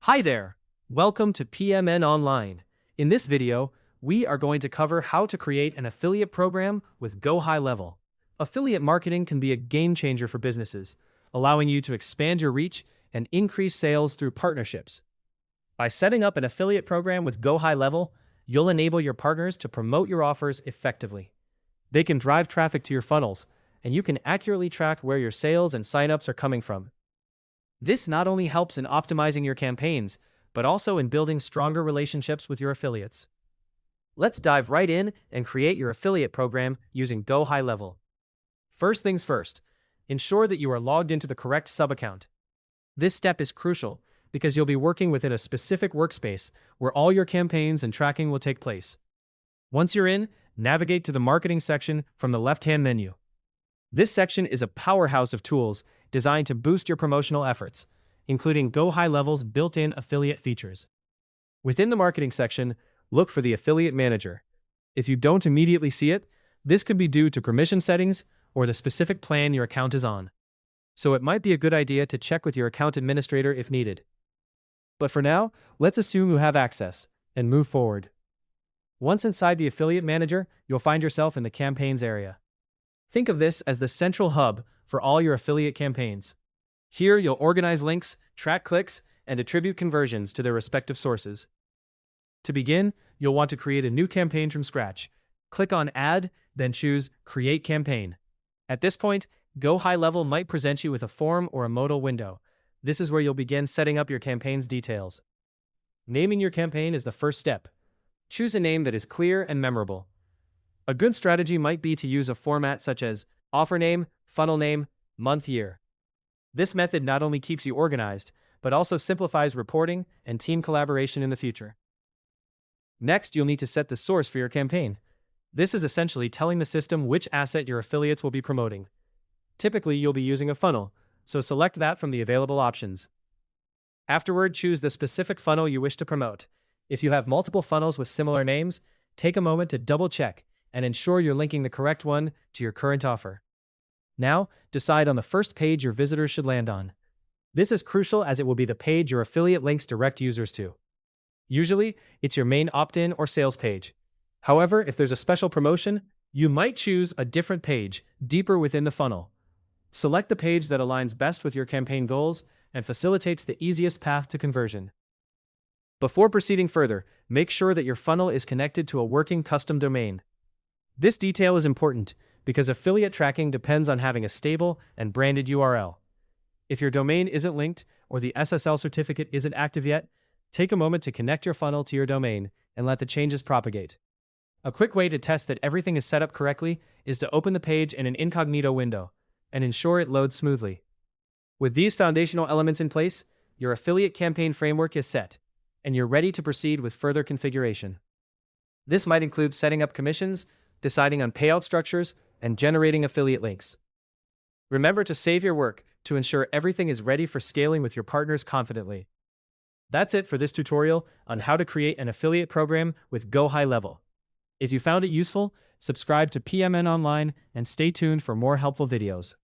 Hi there! Welcome to PMN Online. In this video, we are going to cover how to create an affiliate program with GoHighLevel. Affiliate marketing can be a game changer for businesses, allowing you to expand your reach and increase sales through partnerships. By setting up an affiliate program with GoHighLevel, you'll enable your partners to promote your offers effectively. They can drive traffic to your funnels, and you can accurately track where your sales and signups are coming from. This not only helps in optimizing your campaigns, but also in building stronger relationships with your affiliates. Let's dive right in and create your affiliate program using GoHighLevel. First things first, ensure that you are logged into the correct sub-account. This step is crucial because you'll be working within a specific workspace where all your campaigns and tracking will take place. Once you're in, navigate to the marketing section from the left-hand menu. This section is a powerhouse of tools designed to boost your promotional efforts, including GoHighLevel's built-in affiliate features. Within the marketing section, look for the Affiliate Manager. If you don't immediately see it, this could be due to permission settings or the specific plan your account is on. So it might be a good idea to check with your account administrator if needed. But for now, let's assume you have access and move forward. Once inside the Affiliate Manager, you'll find yourself in the Campaigns area. Think of this as the central hub for all your affiliate campaigns. Here, you'll organize links, track clicks, and attribute conversions to their respective sources. To begin, you'll want to create a new campaign from scratch. Click on Add, then choose Create Campaign. At this point, GoHighLevel might present you with a form or a modal window. This is where you'll begin setting up your campaign's details. Naming your campaign is the first step. Choose a name that is clear and memorable. A good strategy might be to use a format such as offer name, funnel name, month, year. This method not only keeps you organized, but also simplifies reporting and team collaboration in the future. Next, you'll need to set the source for your campaign. This is essentially telling the system which asset your affiliates will be promoting. Typically, you'll be using a funnel, so select that from the available options. Afterward, choose the specific funnel you wish to promote. If you have multiple funnels with similar names, take a moment to double-check and ensure you're linking the correct one to your current offer. Now, decide on the first page your visitors should land on. This is crucial as it will be the page your affiliate links direct users to. Usually, it's your main opt-in or sales page. However, if there's a special promotion, you might choose a different page deeper within the funnel. Select the page that aligns best with your campaign goals and facilitates the easiest path to conversion. Before proceeding further, make sure that your funnel is connected to a working custom domain. This detail is important because affiliate tracking depends on having a stable and branded URL. If your domain isn't linked or the SSL certificate isn't active yet, take a moment to connect your funnel to your domain and let the changes propagate. A quick way to test that everything is set up correctly is to open the page in an incognito window and ensure it loads smoothly. With these foundational elements in place, your affiliate campaign framework is set, and you're ready to proceed with further configuration. This might include setting up commissions, deciding on payout structures, and generating affiliate links. Remember to save your work to ensure everything is ready for scaling with your partners confidently. That's it for this tutorial on how to create an affiliate program with GoHighLevel. If you found it useful, subscribe to PMN Online and stay tuned for more helpful videos.